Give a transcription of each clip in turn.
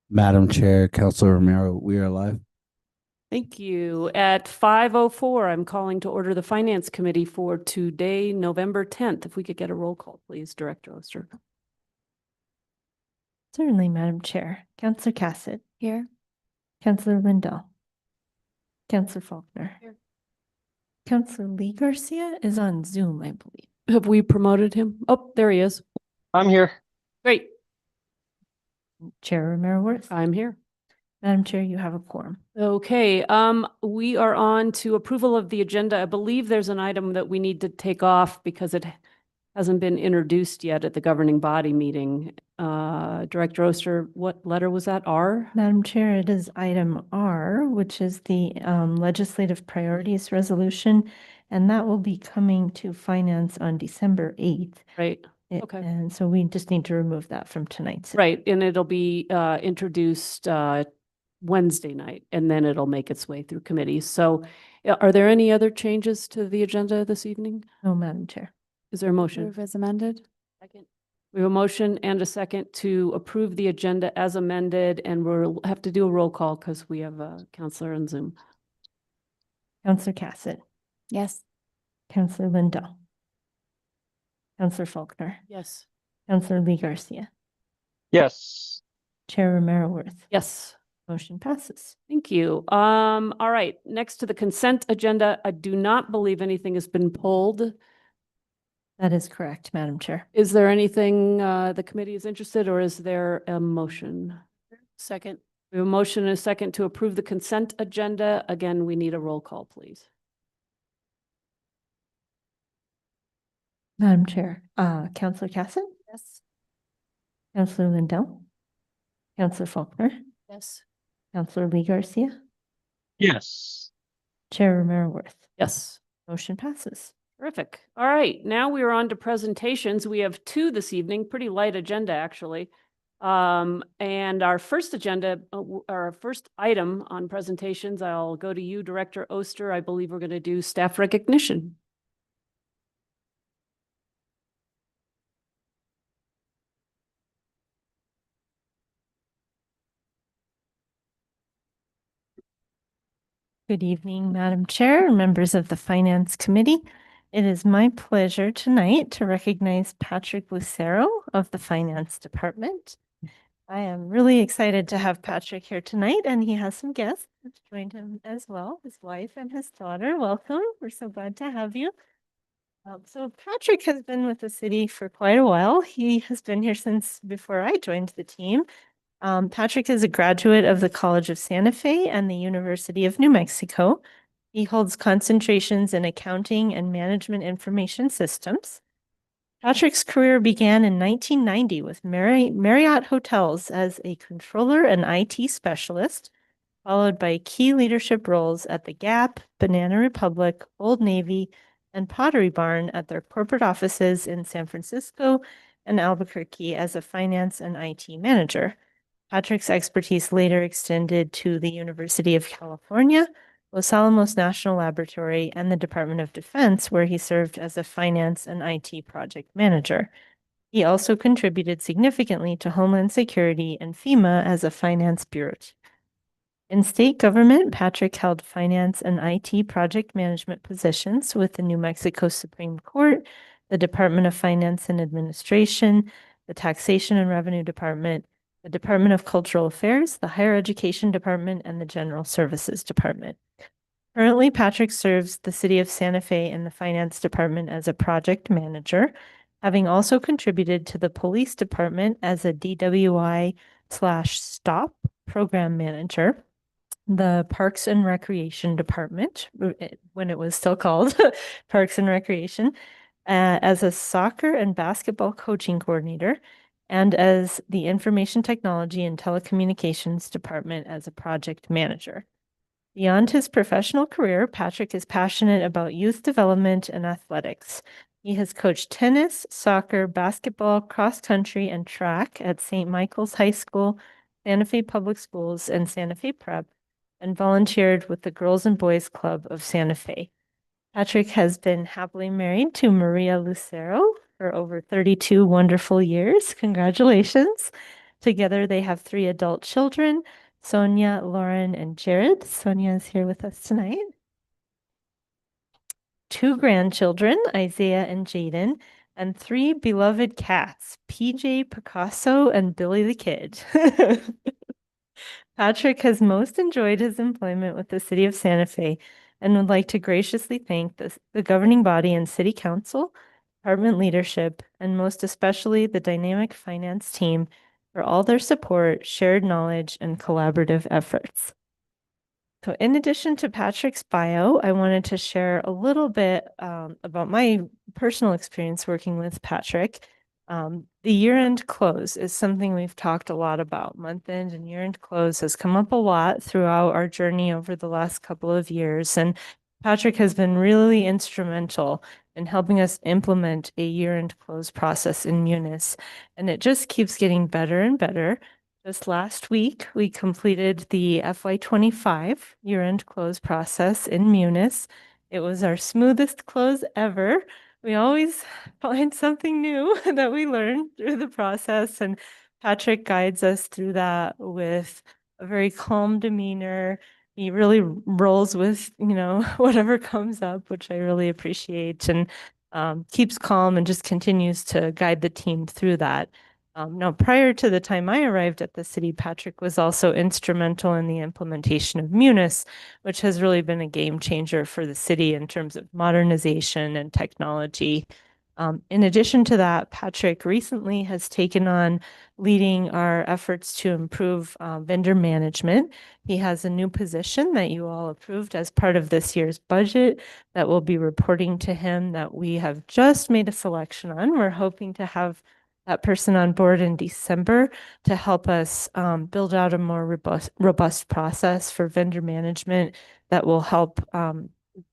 Madam Chair, Councilor Romero, we are live. Thank you. At 5:04, I'm calling to order the Finance Committee for today, November 10th. If we could get a roll call, please, Director Oster. Certainly, Madam Chair. Councillor Cassett. Here. Councillor Lindell. Councillor Faulkner. Here. Councillor Lee Garcia is on Zoom, I believe. Have we promoted him? Oh, there he is. I'm here. Great. Chair Romero Worth. I'm here. Madam Chair, you have a quorum. Okay, we are on to approval of the agenda. I believe there's an item that we need to take off because it hasn't been introduced yet at the governing body meeting. Director Oster, what letter was that? R? Madam Chair, it is item R, which is the legislative priorities resolution, and that will be coming to finance on December 8th. Right. Okay. And so we just need to remove that from tonight's. Right, and it'll be introduced Wednesday night, and then it'll make its way through committees. So are there any other changes to the agenda this evening? No, Madam Chair. Is there a motion? Approve as amended. Second. We have a motion and a second to approve the agenda as amended, and we'll have to do a roll call because we have a counselor on Zoom. Councillor Cassett. Yes. Councillor Lindell. Councillor Faulkner. Yes. Councillor Lee Garcia. Yes. Chair Romero Worth. Yes. Motion passes. Thank you. All right, next to the consent agenda, I do not believe anything has been pulled. That is correct, Madam Chair. Is there anything the committee is interested, or is there a motion? Second. We have a motion and a second to approve the consent agenda. Again, we need a roll call, please. Madam Chair, Councillor Cassett, Yes. Councillor Lindell, Councillor Faulkner, Yes. Councillor Lee Garcia, Yes. Chair Romero Worth. Yes. Motion passes. Terrific. All right, now we are on to presentations. We have two this evening, pretty light agenda, actually. And our first agenda, our first item on presentations, I'll go to you, Director Oster. I believe we're going to do staff recognition. Good evening, Madam Chair and members of the Finance Committee. It is my pleasure tonight to recognize Patrick Lucero of the Finance Department. I am really excited to have Patrick here tonight, and he has some guests who've joined him as well, his wife and his daughter. Welcome. We're so glad to have you. So Patrick has been with the city for quite a while. He has been here since before I joined the team. Patrick is a graduate of the College of Santa Fe and the University of New Mexico. He holds concentrations in accounting and management information systems. Patrick's career began in 1990 with Marriott Hotels as a controller and IT specialist, followed by key leadership roles at the Gap, Banana Republic, Old Navy, and Pottery Barn at their corporate offices in San Francisco and Albuquerque as a finance and IT manager. Patrick's expertise later extended to the University of California, Los Alamos National Laboratory, and the Department of Defense, where he served as a finance and IT project manager. He also contributed significantly to Homeland Security and FEMA as a finance bureau. In state government, Patrick held finance and IT project management positions with the New Mexico Supreme Court, the Department of Finance and Administration, the Taxation and Revenue Department, the Department of Cultural Affairs, the Higher Education Department, and the General Services Department. Currently, Patrick serves the City of Santa Fe in the Finance Department as a project manager, having also contributed to the Police Department as a DWI/STOP program manager, the Parks and Recreation Department, when it was still called Parks and Recreation, as a soccer and basketball coaching coordinator, and as the Information Technology and Telecommunications Department as a project manager. Beyond his professional career, Patrick is passionate about youth development and athletics. He has coached tennis, soccer, basketball, cross country, and track at St. Michael's High School, Santa Fe Public Schools, and Santa Fe Prep, and volunteered with the Girls and Boys Club of Santa Fe. Patrick has been happily married to Maria Lucero for over 32 wonderful years. Congratulations. Together, they have 3 adult children, Sonia, Lauren, and Jared. Sonia is here with us tonight. 2 grandchildren, Isaiah and Jaden, and 3 beloved cats, PJ, Picasso, and Billy the Kid. Patrick has most enjoyed his employment with the City of Santa Fe and would like to graciously thank the governing body and City Council, department leadership, and most especially the dynamic finance team for all their support, shared knowledge, and collaborative efforts. So in addition to Patrick's bio, I wanted to share a little bit about my personal experience working with Patrick. The year-end close is something we've talked a lot about. Month-end and year-end close has come up a lot throughout our journey over the last couple of years. And Patrick has been really instrumental in helping us implement a year-end close process in Munis. And it just keeps getting better and better. Just last week, we completed the FY25 year-end close process in Munis. It was our smoothest close ever. We always find something new that we learn through the process, and Patrick guides us through that with a very calm demeanor. He really rolls with, whatever comes up, which I really appreciate, and keeps calm and just continues to guide the team through that. Now, prior to the time I arrived at the city, Patrick was also instrumental in the implementation of Munis, which has really been a game changer for the city in terms of modernization and technology. In addition to that, Patrick recently has taken on leading our efforts to improve vendor management. He has a new position that you all approved as part of this year's budget that will be reporting to him that we have just made a selection on. We're hoping to have that person on board in December to help us build out a more robust process for vendor management that will help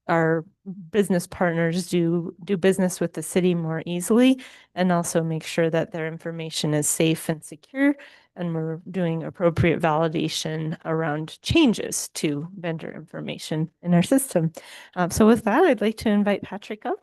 our business partners do business with the city more easily, and also make sure that their information is safe and secure, and we're doing appropriate validation around changes to vendor information in our system. So with that, I'd like to invite Patrick up.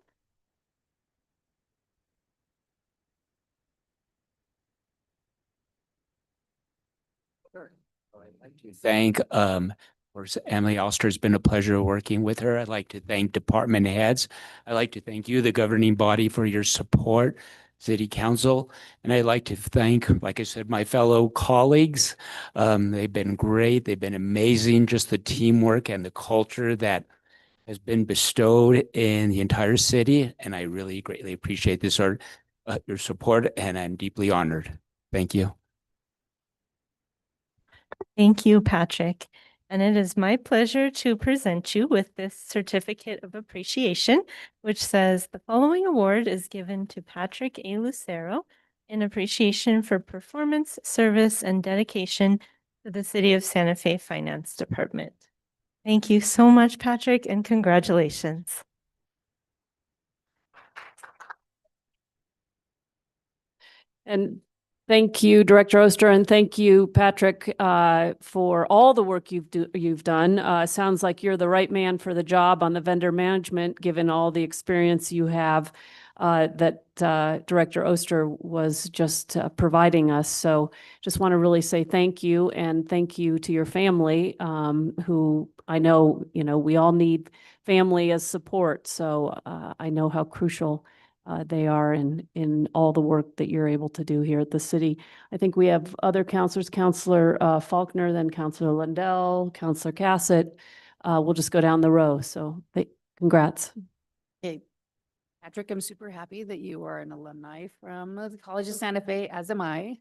I'd like to thank, of course, Emily Oster. It's been a pleasure working with her. I'd like to thank department heads. I'd like to thank you, the governing body, for your support, City Council. And I'd like to thank, like I said, my fellow colleagues. They've been great. They've been amazing. Just the teamwork and the culture that has been bestowed in the entire city. And I really greatly appreciate this, your support, and I'm deeply honored. Thank you. Thank you, Patrick. And it is my pleasure to present you with this certificate of appreciation, which says the following award is given to Patrick A. Lucero in appreciation for performance, service, and dedication to the City of Santa Fe Finance Department. Thank you so much, Patrick, and congratulations. And thank you, Director Oster, and thank you, Patrick, for all the work you've done. Sounds like you're the right man for the job on the vendor management, given all the experience you have that Director Oster was just providing us. So just want to really say thank you, and thank you to your family, who I know, we all need family as support. So I know how crucial they are in all the work that you're able to do here at the city. I think we have other counselors, Councilor Faulkner, then Councilor Lindell, Councilor Cassett. We'll just go down the row. So congrats. Hey, Patrick, I'm super happy that you are an alumni from the College of Santa Fe, as am I.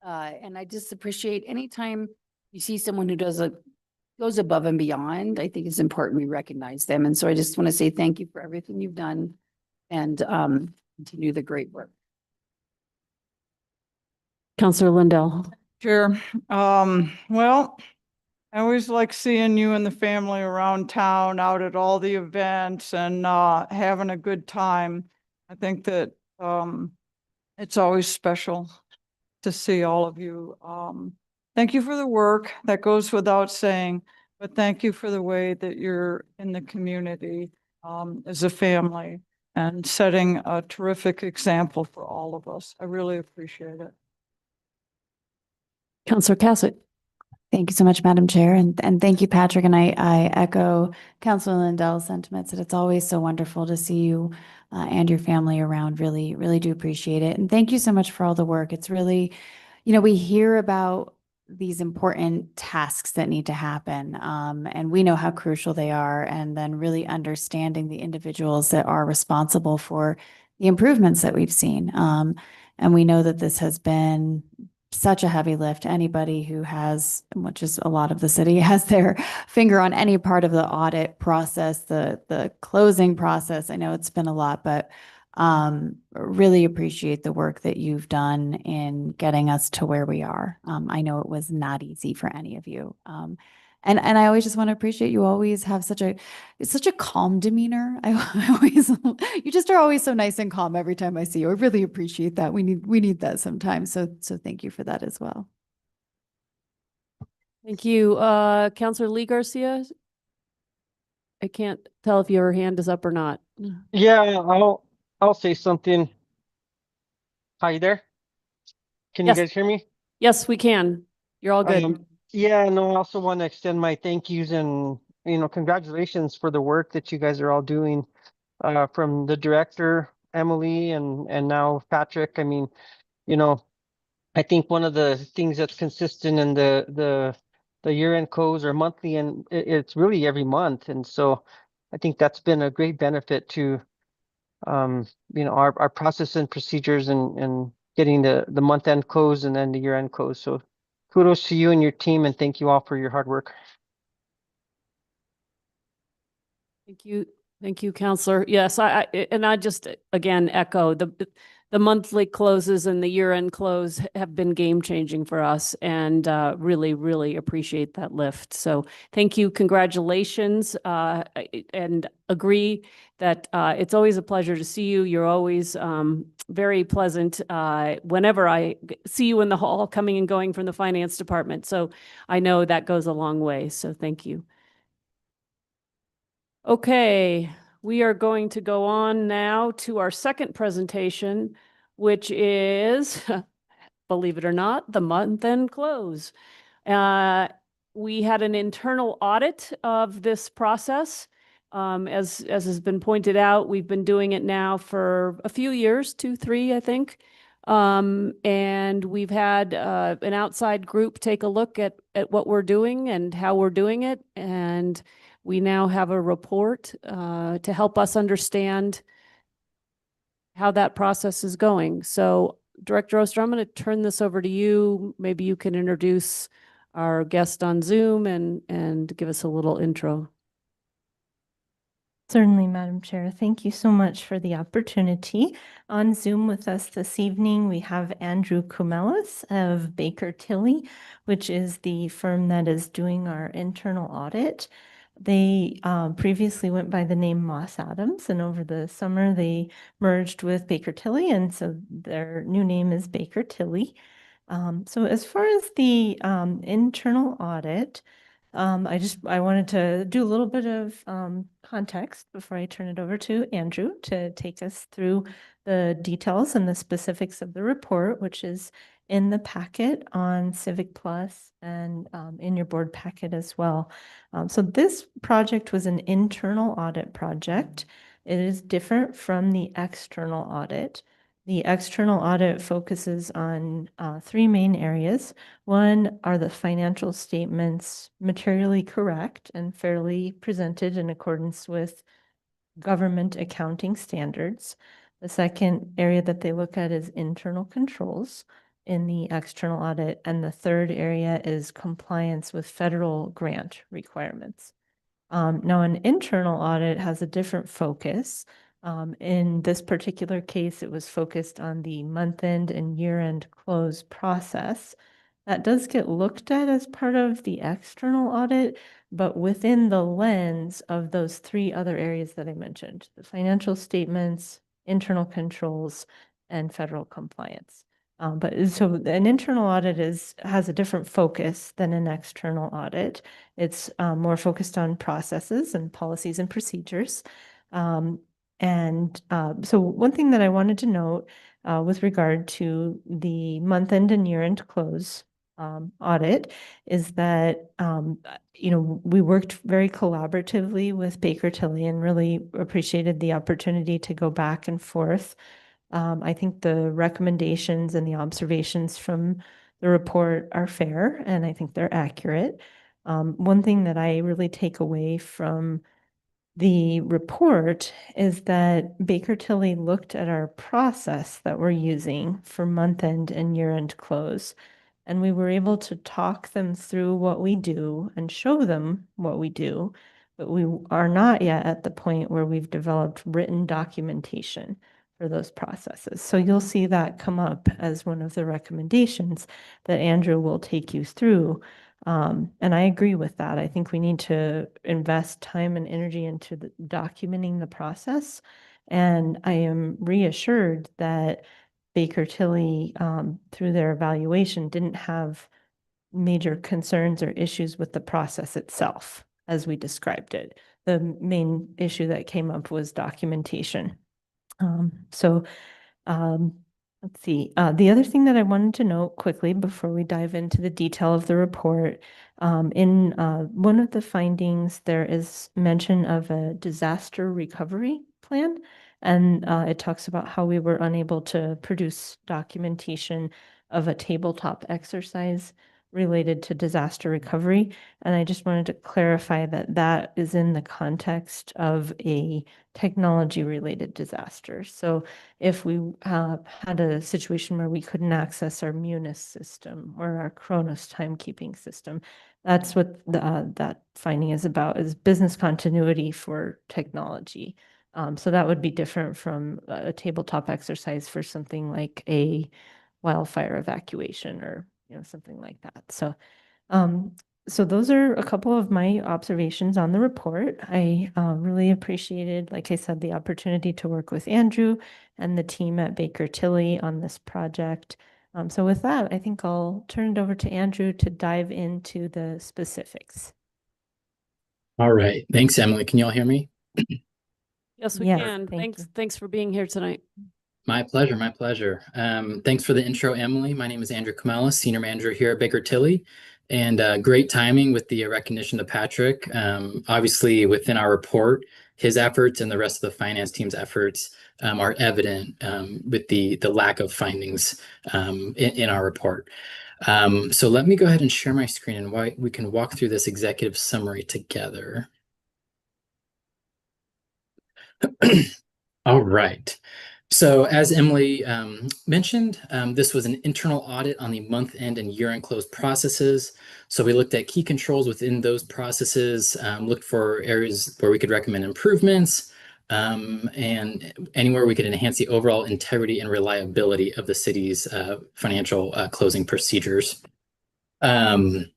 And I just appreciate anytime you see someone who goes above and beyond. I think it's important we recognize them. And so I just want to say thank you for everything you've done, and continue the great work. Councilor Lindell. Sure. Well, I always like seeing you and the family around town, out at all the events, and having a good time. I think that it's always special to see all of you. Thank you for the work. That goes without saying, but thank you for the way that you're in the community as a family, and setting a terrific example for all of us. I really appreciate it. Counselor Cassett. Thank you so much, Madam Chair, and thank you, Patrick. And I echo Councilor Lindell's sentiments that it's always so wonderful to see you and your family around. Really, really do appreciate it. And thank you so much for all the work. It's really, we hear about these important tasks that need to happen, and we know how crucial they are. And then really understanding the individuals that are responsible for the improvements that we've seen. And we know that this has been such a heavy lift. Anybody who has, which is a lot of the city, has their finger on any part of the audit process, the closing process. I know it's been a lot, but really appreciate the work that you've done in getting us to where we are. I know it was not easy for any of you. And I always just want to appreciate you always have such a calm demeanor. I always, you just are always so nice and calm every time I see you. I really appreciate that. We need that sometimes. So thank you for that as well. Thank you. Counselor Lee Garcia. I can't tell if your hand is up or not. Yeah, I'll say something. Hi there. Can Yes. you guys hear me? Yes, we can. You're all good. Yeah, no, I also want to extend my thank yous and, congratulations for the work that you guys are all doing. From the director, Emily, and now Patrick. I mean, I think one of the things that's consistent in the year-end close or monthly, and it's really every month. And so I think that's been a great benefit to our process and procedures and getting the month-end close and then the year-end close. So kudos to you and your team, and thank you all for your hard work. Thank you. Thank you, Counselor. Yes, I just again echo the monthly closes and the year-end close have been game-changing for us, and really, really appreciate that lift. So thank you, congratulations, and agree that it's always a pleasure to see you. You're always very pleasant whenever I see you in the hall coming and going from the finance department. So I know that goes a long way. So thank you. Okay, we are going to go on now to our second presentation, which is, believe it or not, the month-end close. We had an internal audit of this process. As has been pointed out, we've been doing it now for a few years, 2, 3, I think. And we've had an outside group take a look at what we're doing and how we're doing it. And we now have a report to help us understand how that process is going. So Director Oster, I'm going to turn this over to you. Maybe you can introduce our guest on Zoom and give us a little intro. Certainly, Madam Chair. Thank you so much for the opportunity. On Zoom with us this evening, we have Andrew Kumelis of Baker Tilly, which is the firm that is doing our internal audit. They previously went by the name Moss Adams, and over the summer they merged with Baker Tilly, and so their new name is Baker Tilly. So as far as the internal audit, I wanted to do a little bit of context before I turn it over to Andrew to take us through the details and the specifics of the report, which is in the packet on Civic Plus and in your board packet as well. So this project was an internal audit project. It is different from the external audit. The external audit focuses on 3 main areas. One, are the financial statements materially correct and fairly presented in accordance with government accounting standards? The second area that they look at is internal controls in the external audit. And the third area is compliance with federal grant requirements. Now, an internal audit has a different focus. In this particular case, it was focused on the month-end and year-end close process. That does get looked at as part of the external audit, but within the lens of those 3 other areas that I mentioned, the financial statements, internal controls, and federal compliance. But so an internal audit has a different focus than an external audit. It's more focused on processes and policies and procedures. So one thing that I wanted to note with regard to the month-end and year-end close audit is that, we worked very collaboratively with Baker Tilly and really appreciated the opportunity to go back and forth. I think the recommendations and the observations from the report are fair, and I think they're accurate. One thing that I really take away from the report is that Baker Tilly looked at our process that we're using for month-end and year-end close, and we were able to talk them through what we do and show them what we do, but we are not yet at the point where we've developed written documentation for those processes. So you'll see that come up as one of the recommendations that Andrew will take you through. And I agree with that. I think we need to invest time and energy into documenting the process. And I am reassured that Baker Tilly, through their evaluation, didn't have major concerns or issues with the process itself, as we described it. The main issue that came up was documentation. Let's see. The other thing that I wanted to note quickly before we dive into the detail of the report, in one of the findings, there is mention of a disaster recovery plan. And it talks about how we were unable to produce documentation of a tabletop exercise related to disaster recovery. And I just wanted to clarify that that is in the context of a technology-related disaster. So if we had a situation where we couldn't access our Munis system or our Kronos timekeeping system, that's what that finding is about, is business continuity for technology. So that would be different from a tabletop exercise for something like a wildfire evacuation or something like that. So so those are a couple of my observations on the report. I really appreciated, like I said, the opportunity to work with Andrew and the team at Baker Tilly on this project. So with that, I think I'll turn it over to Andrew to dive into the specifics. All right. Thanks, Emily. Can you all hear me? Yes, we Yes, can. thank you. Thanks for being here tonight. My pleasure. My pleasure. Thanks for the intro, Emily. My name is Andrew Kamala, Senior Manager here at Baker Tilly. And great timing with the recognition to Patrick. Obviously, within our report, his efforts and the rest of the finance team's efforts are evident with the lack of findings in our report. So let me go ahead and share my screen and we can walk through this executive summary together. All right. So as Emily mentioned, this was an internal audit on the month-end and year-end close processes. So we looked at key controls within those processes, looked for areas where we could recommend improvements, and anywhere we could enhance the overall integrity and reliability of the city's financial closing procedures. And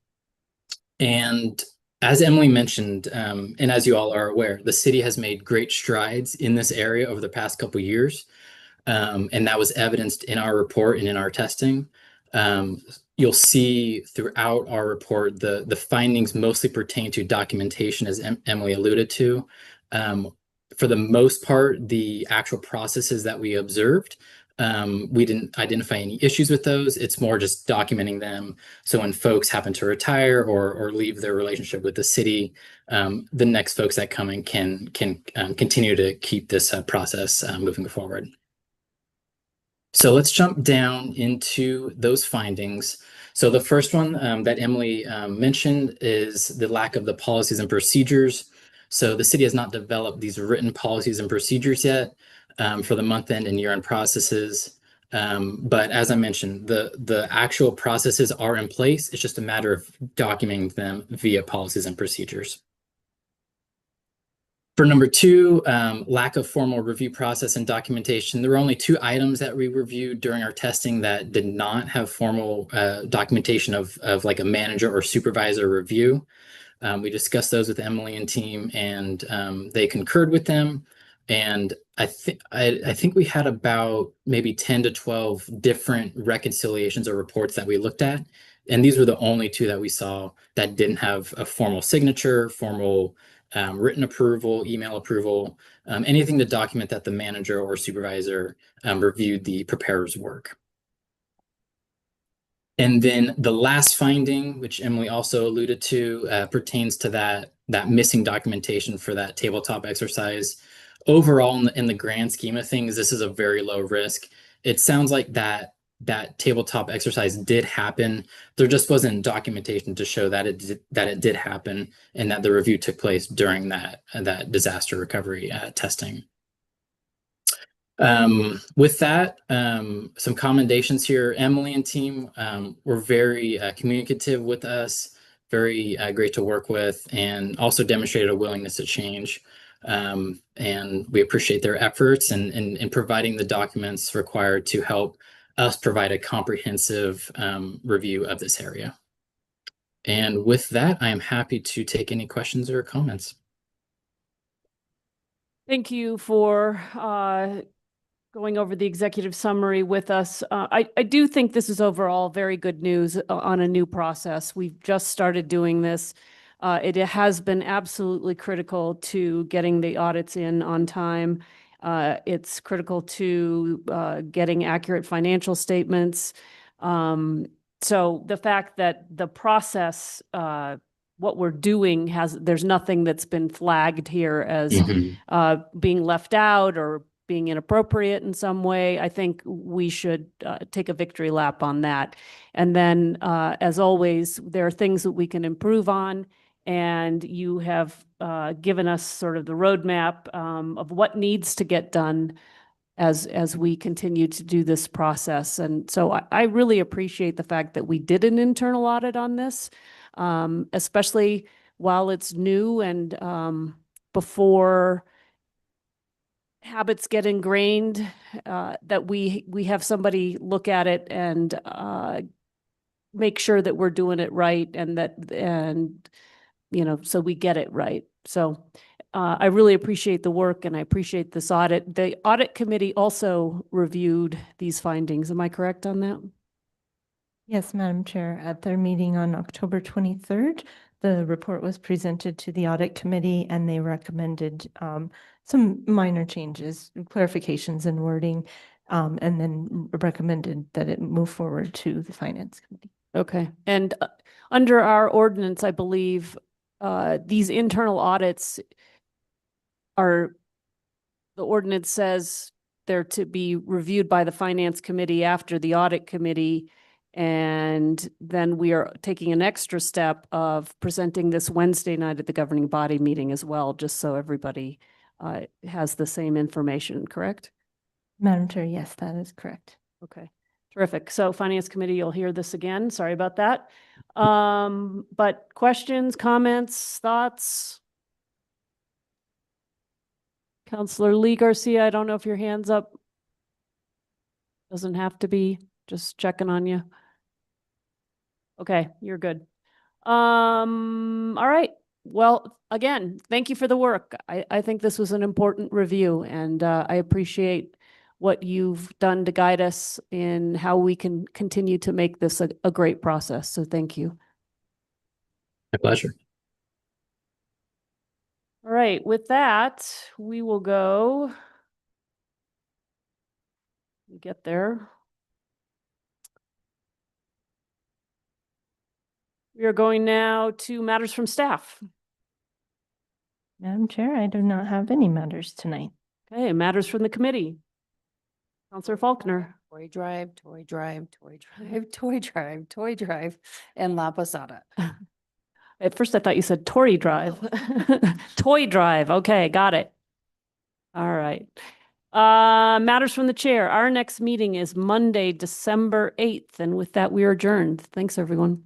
as Emily mentioned, and as you all are aware, the city has made great strides in this area over the past couple of years. And that was evidenced in our report and in our testing. You'll see throughout our report, the findings mostly pertain to documentation, as Emily alluded to. For the most part, the actual processes that we observed, we didn't identify any issues with those. It's more just documenting them. So when folks happen to retire or leave their relationship with the city, the next folks that come in can continue to keep this process moving forward. So let's jump down into those findings. So the first one that Emily mentioned is the lack of the policies and procedures. So the city has not developed these written policies and procedures yet for the month-end and year-end processes. But as I mentioned, the actual processes are in place. It's just a matter of documenting them via policies and procedures. For number two, lack of formal review process and documentation. There were only 2 items that we reviewed during our testing that did not have formal documentation of like a manager or supervisor review. We discussed those with Emily and team, and they concurred with them. And I think we had about maybe 10 to 12 different reconciliations or reports that we looked at. And these were the only 2 that we saw that didn't have a formal signature, formal written approval, email approval, anything to document that the manager or supervisor reviewed the preparer's work. And then the last finding, which Emily also alluded to, pertains to that missing documentation for that tabletop exercise. Overall, in the grand scheme of things, this is a very low risk. It sounds like that tabletop exercise did happen. There just wasn't documentation to show that it did happen, and that the review took place during that disaster recovery testing. With that, some commendations here. Emily and team were very communicative with us, very great to work with, and also demonstrated a willingness to change. And we appreciate their efforts in providing the documents required to help us provide a comprehensive review of this area. And with that, I am happy to take any questions or comments. Thank you for going over the executive summary with us. I do think this is overall very good news on a new process. We've just started doing this. It has been absolutely critical to getting the audits in on time. It's critical to getting accurate financial statements. So the fact that the process, what we're doing there's nothing that's been flagged here as being left out or being inappropriate in some way, I think we should take a victory lap on that. And then, as always, there are things that we can improve on, and you have given us sort of the roadmap of what needs to get done as we continue to do this process. And so I really appreciate the fact that we did an internal audit on this, especially while it's new and before habits get ingrained, that we have somebody look at it and make sure that we're doing it right, and so we get it right. So I really appreciate the work, and I appreciate this audit. The audit committee also reviewed these findings. Am I correct on that? Yes, Madam Chair, at their meeting on October 23rd, the report was presented to the audit committee, and they recommended some minor changes, clarifications in wording, and then recommended that it move forward to the finance committee. Okay. And under our ordinance, I believe these internal audits the ordinance says they're to be reviewed by the finance committee after the audit committee. And then we are taking an extra step of presenting this Wednesday night at the governing body meeting as well, just so everybody has the same information, correct? Madam Chair, yes, that is correct. Okay, terrific. So Finance Committee, you'll hear this again. Sorry about that. But questions, comments, thoughts? Councillor Lee Garcia, I don't know if your hand's up. Doesn't have to be, just checking on you. Okay, you're good. All right. Well, again, thank you for the work. I think this was an important review, and I appreciate what you've done to guide us in how we can continue to make this a great process. So thank you. My pleasure. All right, with that, we will go get there. We are going now to matters from staff. Madam Chair, I do not have any matters tonight. Okay, matters from the committee. Councillor Faulkner. Toy Drive, Toy Drive, Toy Drive, Toy Drive, Toy Drive, and La Posada. At first I thought you said Tory Drive. Toy Drive. Okay, got it. All right. Matters from the chair. Our next meeting is Monday, December 8th. And with that, we are adjourned. Thanks, everyone.